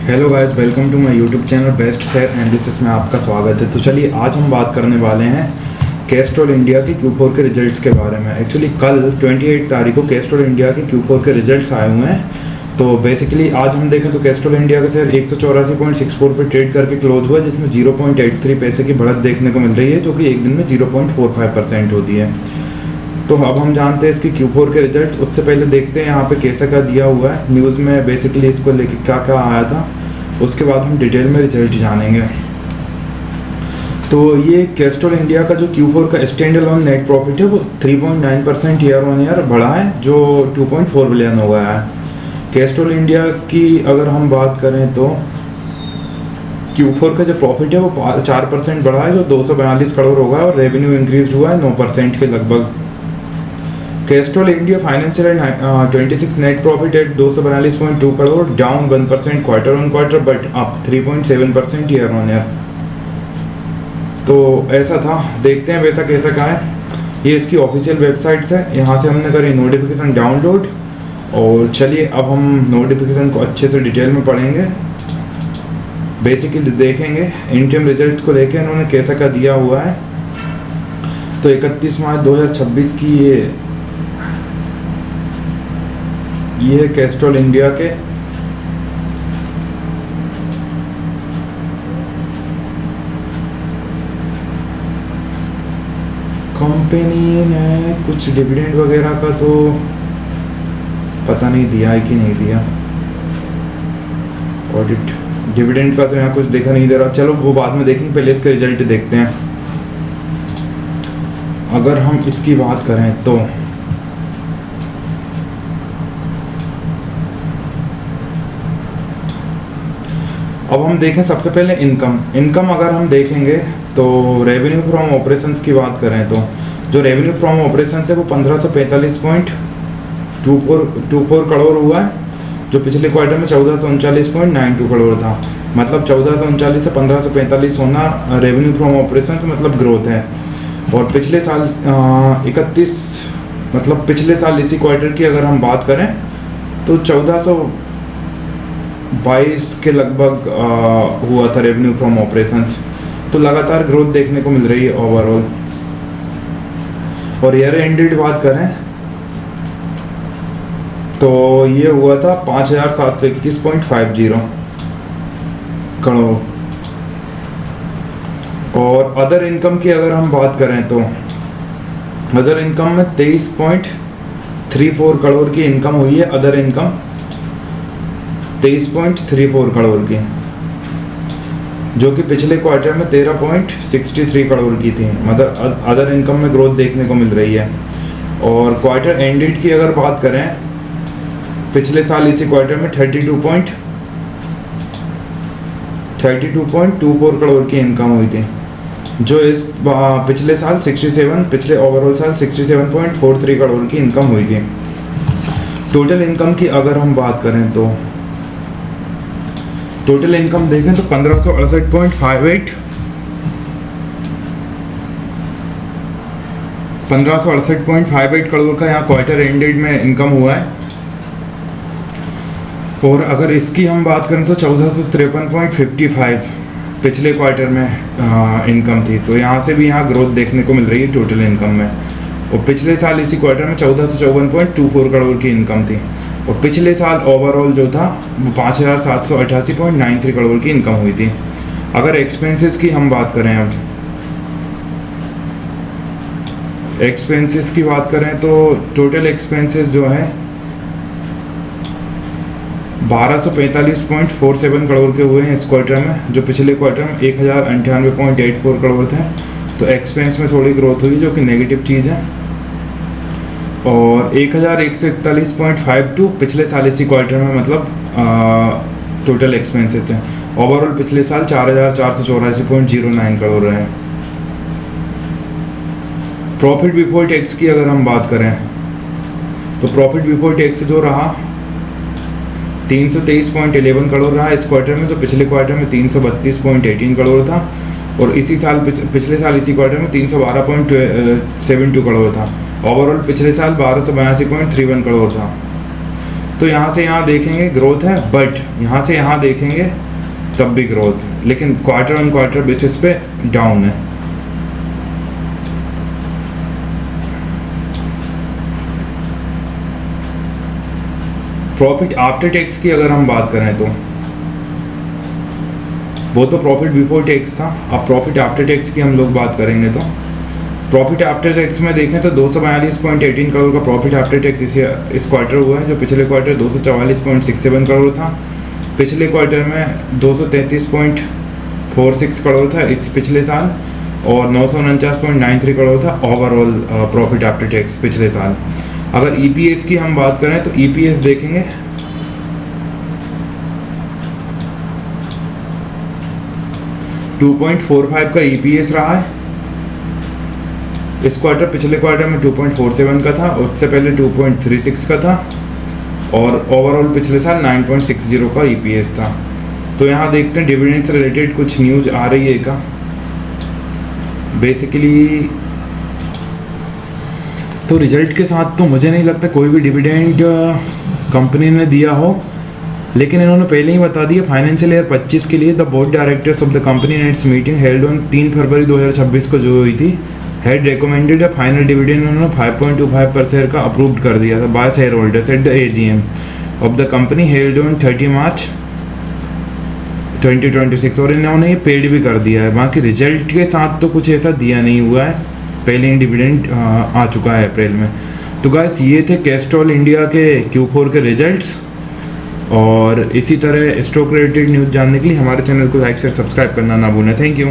Hello guys, welcome to my YouTube channel best share analysis में आपका स्वागत है। तो चलिए आज हम बात करने वाले हैं कैस्ट्रॉल इंडिया के Q4 के रिजल्ट्स के बारे में। एक्चुअली कल 28 तारीख को कैस्ट्रॉल इंडिया के Q4 के रिजल्ट्स आए हुए हैं। तो बेसिकली आज हम देखें तो कैस्ट्रॉल इंडिया का शेयर 184.64 पे ट्रेड करके क्लोज हुआ, जिसमें 0.83 पैसे की बढ़त देखने को मिल रही है, जो कि एक दिन में 0.45% होती है। तो अब हम जानते हैं इसकी Q4 के रिजल्ट। उससे पहले देखते हैं यहाँ पे कैसा क्या दिया हुआ है न्यूज़ में, बेसिकली इसको लेके क्या क्या आया था, उसके बाद हम डिटेल में रिजल्ट जानेंगे। तो ये कैस्ट्रॉल इंडिया का जो Q4 का स्टैंड अलोन नेट प्रॉफिट है वो 3.9% ईयर ऑन ईयर बढ़ा है, जो 2.4 बिलियन हो गया है। कैस्ट्रॉल इंडिया की अगर हम बात करें तो Q4 का जो प्रॉफिट है वो 4% बढ़ा है, जो 242 करोड़ होगा, और रेवेन्यू इंक्रीज हुआ है 9% के लगभग। Castrol India financial 26 net profit at 242.2 crore, down 1% quarter on quarter but up 3.7% year on year. तो ऐसा था, देखते हैं वैसा कैसा क्या है। ये इसकी ऑफिशियल वेबसाइट है, यहाँ से हमने करी नोटिफिकेशन डाउनलोड। और चलिए अब हम नोटिफिकेशन को अच्छे से डिटेल में पढ़ेंगे, बेसिकली देखेंगे इंटरम रिजल्ट को लेके इन्होंने कैसा क्या दिया हुआ है। तो 31 मार्च 2026 की ये है कैस्ट्रॉल इंडिया के। कंपनी ने कुछ डिविडेंड वगैरह का तो पता नहीं दिया है कि नहीं दिया, ऑडिट डिविडेंड का तो यहाँ कुछ देखा नहीं दे रहा। चलो वो बाद में देखेंगे, पहले इसके रिजल्ट देखते हैं। अगर हम इसकी बात करें तो अब हम देखें सबसे पहले इनकम अगर हम देखेंगे तो रेवेन्यू फ्रॉम ऑपरेशंस की बात करें तो जो रेवेन्यू फ्रॉम ऑपरेशंस है वो 1545.24 करोड़ हुआ है, जो पिछले क्वार्टर में 1439.92 करोड़ था। मतलब 1439 से 1545 होना रेवेन्यू फ्रॉम ऑपरेशंस मतलब ग्रोथ है। और पिछले साल 31 मतलब पिछले साल इसी क्वार्टर की अगर हम बात करें तो 1422 के लगभग हुआ था रेवेन्यू फ्रॉम ऑपरेशंस। तो लगातार ग्रोथ देखने को मिल रही है ओवरऑल। और ईयर एंडेड बात करें तो ये हुआ था 5721.50 करोड़। और अदर इनकम की अगर हम बात करें तो अदर इनकम में 23.34 करोड़ की इनकम हुई है। अदर इनकम 23.34 करोड़ की, जो कि पिछले क्वार्टर में 13.63 करोड़ की थी। मतलब अदर इनकम में ग्रोथ देखने को मिल रही है। और क्वार्टर एंडेड की अगर बात करें, पिछले साल इसी क्वार्टर में 32.24 करोड़ की इनकम हुई थी, जो इस पिछले साल पिछले ओवरऑल साल 67.43 करोड़ की इनकम हुई थी। टोटल इनकम की अगर हम बात करें तो टोटल इनकम देखें तो 1568.58 करोड़ का यहाँ क्वार्टर एंडेड में इनकम हुआ है। और अगर इसकी हम बात करें तो 1453.55 पिछले क्वार्टर में इनकम थी। तो यहाँ से भी यहाँ ग्रोथ देखने को मिल रही है टोटल इनकम में। और पिछले साल इसी क्वार्टर में 1454.24 करोड़ की इनकम थी। और पिछले साल ओवरऑल जो था वो 5788.93 करोड़ की इनकम हुई थी। अगर एक्सपेंसेस की हम बात करें, अब एक्सपेंसेस की बात करें तो टोटल एक्सपेंसेस जो है 1245.47 करोड़ के हुए हैं इस क्वार्टर में, जो पिछले क्वार्टर में 1098.84 करोड़ थे। तो एक्सपेंस में थोड़ी ग्रोथ हुई, जो कि नेगेटिव चीज़ है। और 1141.52 पिछले साल इसी क्वार्टर में मतलब टोटल एक्सपेंसेस थे। ओवरऑल पिछले साल 4484.09 करोड़ रहे। प्रॉफिट बिफोर टैक्स की अगर हम बात करें तो प्रॉफिट बिफोर टैक्स जो रहा 323.11 करोड़ रहा इस क्वार्टर में, जो पिछले क्वार्टर में 332.18 करोड़ था। और इसी साल पिछले साल इसी क्वार्टर में 312.72 करोड़ था। ओवरऑल पिछले साल 1282.31 करोड़ था। तो यहाँ से यहाँ देखेंगे ग्रोथ है, बट यहाँ से यहाँ देखेंगे तब भी ग्रोथ, लेकिन क्वार्टर ऑन क्वार्टर बेसिस पे डाउन है। प्रॉफिट आफ्टर टैक्स की अगर हम बात करें तो वो तो प्रॉफिट बिफोर टैक्स था, अब प्रॉफिट आफ्टर टैक्स की हम लोग बात करेंगे तो प्रॉफिट आफ्टर टैक्स में देखें तो 242.18 करोड़ का प्रॉफिट आफ्टर टैक्स इस क्वार्टर हुआ है, जो पिछले क्वार्टर 244.67 करोड़ था। पिछले क्वार्टर में 233.46 करोड़ था इस पिछले साल, और 949.93 करोड़ था ओवरऑल प्रॉफिट आफ्टर टैक्स पिछले साल। अगर ईपीएस की हम बात करें तो ईपीएस देखेंगे 2.45 का ईपीएस रहा है इस क्वार्टर। पिछले क्वार्टर में 2.47 का था, उससे पहले 2.36 का था, और ओवरऑल पिछले साल 9.60 का ईपीएस था। तो यहाँ देखते हैं डिविडेंड से रिलेटेड कुछ न्यूज आ रही है क्या। बेसिकली तो रिजल्ट के साथ तो मुझे नहीं लगता कोई भी डिविडेंड कंपनी ने दिया हो, लेकिन इन्होंने पहले ही बता दिया फाइनेंशियल ईयर 25 के लिए the board directors of the company in its meeting held on 3 February 2026 को जो हुई थी had recommended a final dividend, उन्होंने 5.25 पर शेयर का अप्रूव कर दिया था by shareholders at the AGM of the company held on 30 March 2026, और इन्होंने ये पेड भी कर दिया है। बाकी रिजल्ट के साथ तो कुछ ऐसा दिया नहीं हुआ है, पहले ही डिविडेंड आ चुका है अप्रैल में। तो गाइस ये थे कैस्ट्रॉल इंडिया के Q4 के रिजल्ट्स, और इसी तरह स्टॉक रिलेटेड न्यूज़ जानने के लिए हमारे चैनल को लाइक शेयर सब्सक्राइब करना ना भूलें। Thank you.